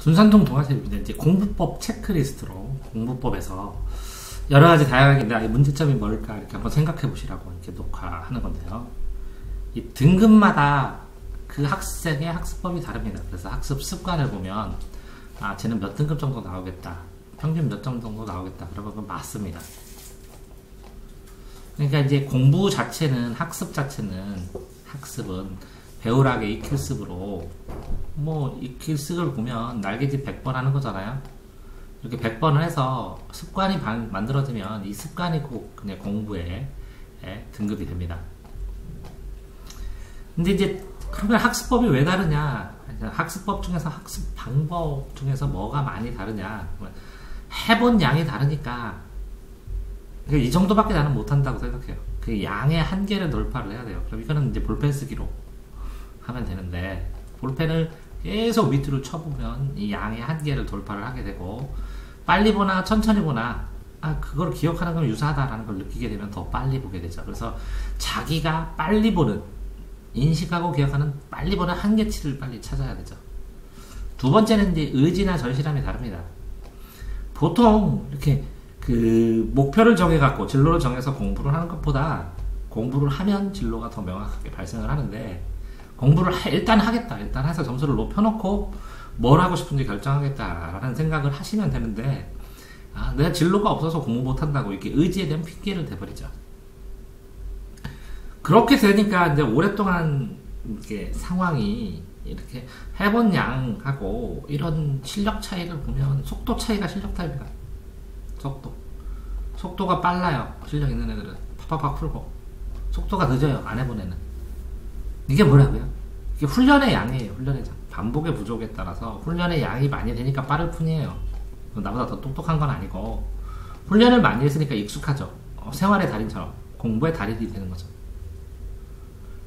순산통 동아시입니다. 이제 공부법 체크리스트로 공부법에서 여러 가지 다양하게 이 문제점이 뭘까 이렇게 한번 생각해 보시라고 이렇게 녹화하는 건데요. 이 등급마다 그 학생의 학습법이 다릅니다. 그래서 학습 습관을 보면 쟤는 몇 등급 정도 나오겠다, 평균 몇 점 정도 나오겠다, 그러면 그건 맞습니다. 그러니까 이제 공부 자체는, 학습 자체는, 학습은 배우락의 익힐습으로 익힐습을 보면 날개짓 100번 하는 거잖아요. 이렇게 100번을 해서 습관이 만들어지면 이 습관이 꼭 그냥 공부의 등급이 됩니다. 근데 이제 그러면 학습법이 왜 다르냐? 학습법 중에서 학습 방법 중에서 뭐가 많이 다르냐? 해본 양이 다르니까 이 정도밖에 나는 못한다고 생각해요. 그 양의 한계를 돌파를 해야 돼요. 그럼 이거는 이제 볼펜 쓰기로 하면 되는데, 볼펜을 계속 밑으로 쳐보면 이 양의 한계를 돌파를 하게 되고, 빨리 보나 천천히 보나 그걸 기억하는 건 유사하다라는 걸 느끼게 되면 더 빨리 보게 되죠. 그래서 자기가 빨리 보는, 인식하고 기억하는 빨리 보는 한계치를 빨리 찾아야 되죠. 두 번째는 이제 의지나 절실함이 다릅니다. 보통 이렇게 그 목표를 정해갖고 진로를 정해서 공부를 하는 것보다 공부를 하면 진로가 더 명확하게 발생을 하는데, 공부를 일단 하겠다, 일단 해서 점수를 높여놓고 뭘 하고 싶은지 결정하겠다라는 생각을 하시면 되는데, 내가 진로가 없어서 공부 못한다고 이렇게 의지에 대한 핑계를 대버리죠. 그렇게 되니까 이제 오랫동안 이렇게 상황이 이렇게 해본 양하고 이런 실력 차이를 보면 속도 차이가 실력 타입이다. 속도가 빨라요. 실력 있는 애들은 팍팍팍 풀고, 속도가 늦어요. 안 해본 애는. 이게 뭐라고요? 이게 훈련의 양이에요. 훈련의 양. 반복의 부족에 따라서 훈련의 양이 많이 되니까 빠를 뿐이에요. 나보다 더 똑똑한 건 아니고, 훈련을 많이 했으니까 익숙하죠. 생활의 달인처럼 공부의 달인이 되는 거죠.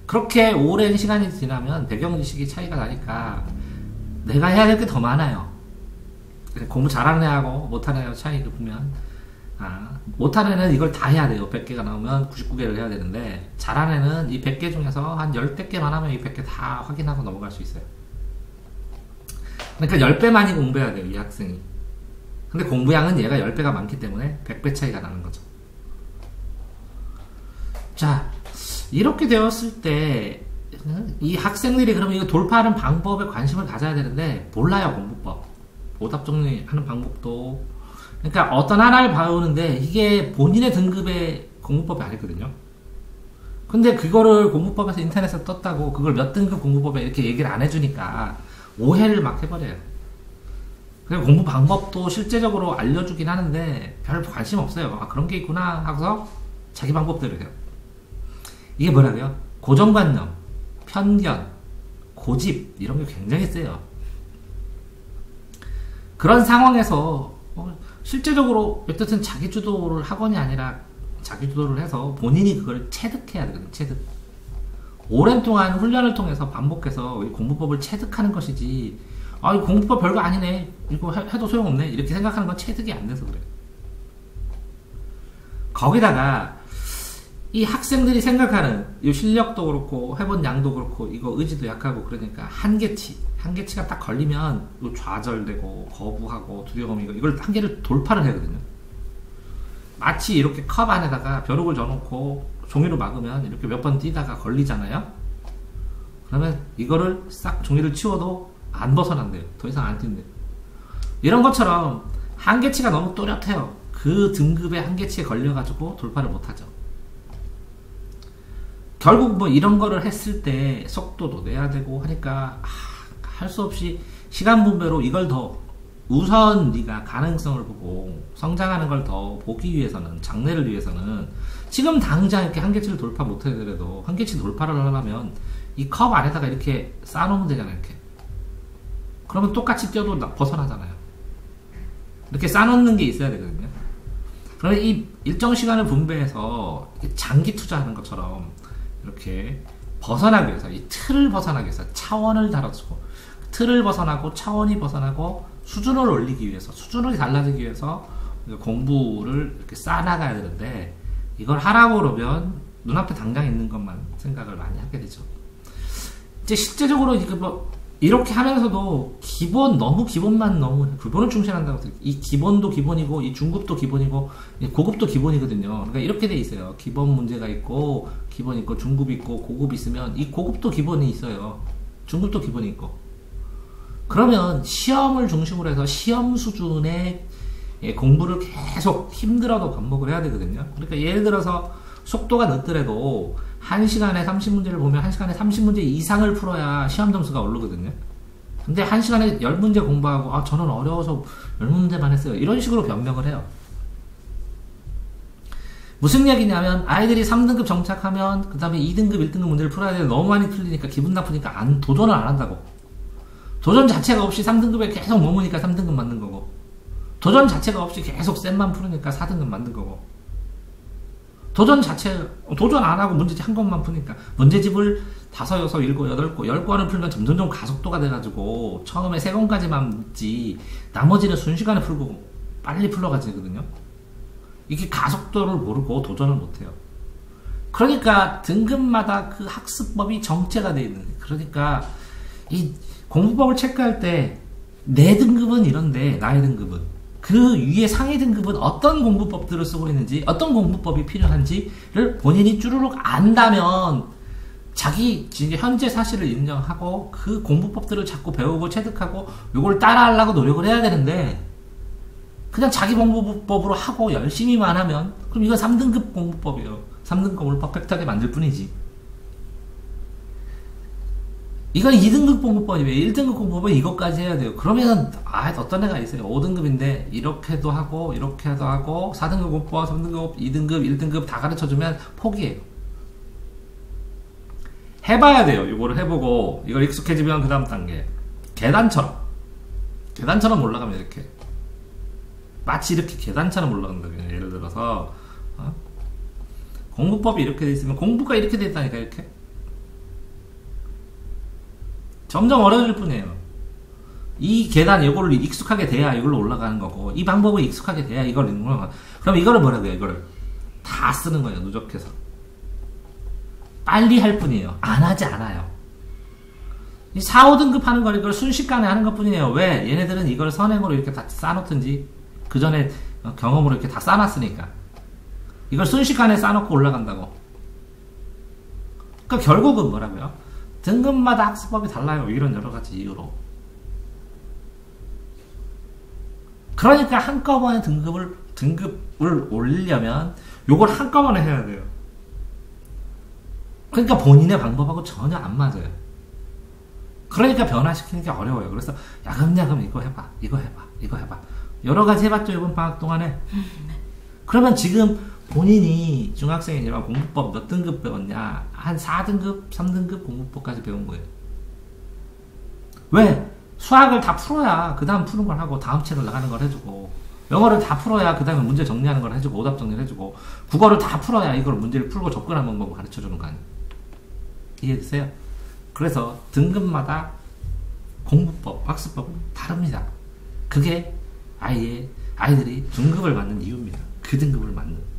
그렇게 오랜 시간이 지나면 배경 지식이 차이가 나니까 내가 해야 될 게 더 많아요. 공부 잘하는 애하고 못하는 애하고 차이를 보면, 못하는 애는 이걸 다 해야 돼요. 100개가 나오면 99개를 해야 되는데, 잘하는 애는 이 100개 중에서 한 10개만 하면 이 100개 다 확인하고 넘어갈 수 있어요. 그러니까 10배 많이 공부해야 돼요, 이 학생이. 근데 공부량은 얘가 10배가 많기 때문에 100배 차이가 나는 거죠. 자, 이렇게 되었을 때 이 학생들이 그러면 이거 돌파하는 방법에 관심을 가져야 되는데 몰라요. 공부법, 오답 정리하는 방법도. 그러니까 어떤 하나를 배우는데 이게 본인의 등급의 공부법이 아니거든요. 근데 그거를 공부법에서 인터넷에 떴다고 그걸 몇 등급 공부법에 이렇게 얘기를 안 해주니까 오해를 막 해버려요. 그리고 공부 방법도 실제적으로 알려주긴 하는데 별 관심 없어요. 그런 게 있구나 하고서 자기 방법대로 해요. 이게 뭐라고요? 고정관념, 편견, 고집, 이런 게 굉장히 세요. 그런 상황에서 실제적으로 어쨌든 자기주도를 학원이 아니라 자기주도를 해서 본인이 그걸 체득해야 되거든요. 체득. 오랜 동안 훈련을 통해서 반복해서 공부법을 체득하는 것이지, 이 공부법 별거 아니네, 이거 해도 소용없네, 이렇게 생각하는 건 체득이 안 돼서 그래요. 거기다가 이 학생들이 생각하는 이 실력도 그렇고 해본 양도 그렇고 이거 의지도 약하고, 그러니까 한계치가 딱 걸리면 좌절되고 거부하고 두려움이고, 이걸 한계를 돌파를 하거든요. 마치 이렇게 컵 안에다가 벼룩을 져놓고 종이로 막으면 이렇게 몇 번 뛰다가 걸리잖아요. 그러면 이거를 싹 종이를 치워도 안 벗어난대요. 더 이상 안 뛴대요. 이런 것처럼 한계치가 너무 또렷해요. 그 등급의 한계치에 걸려가지고 돌파를 못하죠. 결국 이런 거를 했을 때 속도도 내야 되고 하니까 할 수 없이 시간 분배로 이걸 더 우선 네가 가능성을 보고 성장하는 걸 더 보기 위해서는, 장래를 위해서는 지금 당장 이렇게 한계치를 돌파 못하더라도 한계치 돌파를 하려면 이 컵 안에다가 이렇게 쌓아놓으면 되잖아요. 이렇게. 그러면 똑같이 뛰어도 벗어나잖아요. 이렇게 쌓아놓는 게 있어야 되거든요. 그러면 이 일정 시간을 분배해서 장기 투자하는 것처럼 이렇게 벗어나기 위해서, 이 틀을 벗어나기 위해서 차원을 달아주고, 틀을 벗어나고 차원이 벗어나고 수준을 올리기 위해서, 수준을 달라지기 위해서 공부를 이렇게 쌓아나가야 되는데, 이걸 하라고 그러면 눈앞에 당장 있는 것만 생각을 많이 하게 되죠. 이제 실제적으로 이거 이렇게 하면서도 너무 기본을 충실한다고. 이 기본도 기본이고, 이 중급도 기본이고, 이 고급도 기본이거든요. 그러니까 이렇게 돼 있어요. 기본 문제가 있고, 기본 있고, 중급 있고, 고급 있으면, 이 고급도 기본이 있어요. 중급도 기본이 있고. 그러면 시험을 중심으로 해서 시험 수준의 공부를 계속 힘들어도 반복을 해야 되거든요. 그러니까 예를 들어서 속도가 늦더라도 1시간에 30문제를 보면 1시간에 30문제 이상을 풀어야 시험 점수가 오르거든요. 근데 1시간에 10문제 공부하고 저는 어려워서 10문제만 했어요. 이런 식으로 변명을 해요. 무슨 얘기냐면 아이들이 3등급 정착하면 그 다음에 2등급, 1등급 문제를 풀어야 되는데 너무 많이 틀리니까 기분 나쁘니까 도전을 안 한다고. 도전 자체가 없이 3등급에 계속 머무니까 3등급 맞는 거고, 도전 자체가 없이 계속 쌤만 풀으니까 4등급 맞는 거고, 도전 안 하고 문제집 한 권만 푸니까 문제집을 5, 6, 7, 8권, 10권을 풀면 점점점 가속도가 돼가지고 처음에 3권까지만 묻지 나머지는 순식간에 풀고 빨리 풀러가지거든요. 이게 가속도를 모르고 도전을 못해요. 그러니까 등급마다 그 학습법이 정체가 돼 있는 거예요. 그러니까 이 공부법을 체크할 때 내 등급은 이런데 나의 등급은, 그 위에 상위 등급은 어떤 공부법들을 쓰고 있는지, 어떤 공부법이 필요한지를 본인이 쭈루룩 안다면 자기 현재 사실을 인정하고 그 공부법들을 자꾸 배우고 체득하고 요걸 따라하려고 노력을 해야 되는데, 그냥 자기 공부법으로 하고 열심히만 하면 그럼 이건 3등급 공부법이에요. 3등급을 퍼펙트하게 만들 뿐이지. 이건 2등급 공부법이에요. 1등급 공부법은 이것까지 해야 돼요. 그러면 어떤 애가 있어요. 5등급인데 이렇게도 하고 이렇게도 하고 4등급 공부법, 3등급, 2등급, 1등급 다 가르쳐주면 포기해요. 해봐야 돼요. 이거를 해보고 이걸 익숙해지면 그 다음 단계 계단처럼 올라가면 이렇게 마치 이렇게 계단처럼 올라간다. 예를 들어서 공부법이 이렇게 돼 있으면 공부가 이렇게 돼 있다니까. 이렇게 점점 어려질 뿐이에요. 이 계단 이거를 익숙하게 돼야 이걸로 올라가는 거고, 이 방법을 익숙하게 돼야 이걸 올라가는. 그럼 이거를 뭐라고 해요? 이거를 다 쓰는 거예요. 누적해서 빨리 할 뿐이에요. 안 하지 않아요. 이 4, 5등급 하는 걸 이걸 순식간에 하는 것 뿐이에요. 왜? 얘네들은 이걸 선행으로 이렇게 다 쌓아놓든지 그 전에 경험으로 이렇게 다 쌓아놨으니까 이걸 순식간에 쌓아놓고 올라간다고. 그러니까 결국은 뭐라고요? 등급마다 학습법이 달라요. 이런 여러가지 이유로. 그러니까 한꺼번에 등급을 올리려면 요걸 한꺼번에 해야 돼요. 그러니까 본인의 방법하고 전혀 안 맞아요. 그러니까 변화시키는 게 어려워요. 그래서 야금야금 이거 해봐, 이거 해봐, 이거 해봐. 여러가지 해봤죠, 이번 방학 동안에. 그러면 지금 본인이 중학생이지만 공부법 몇 등급 배웠냐? 한 4등급, 3등급 공부법까지 배운 거예요. 왜? 수학을 다 풀어야 그 다음 푸는 걸 하고 다음 책을 나가는 걸 해주고, 영어를 다 풀어야 그 다음에 문제 정리하는 걸 해주고 오답 정리를 해주고, 국어를 다 풀어야 이걸 문제를 풀고 접근하는 방법을 가르쳐주는 거 아니에요. 이해되세요? 그래서 등급마다 공부법, 학습법은 다릅니다. 그게 아이들이 등급을 맞는 이유입니다. 그 등급을 맞는.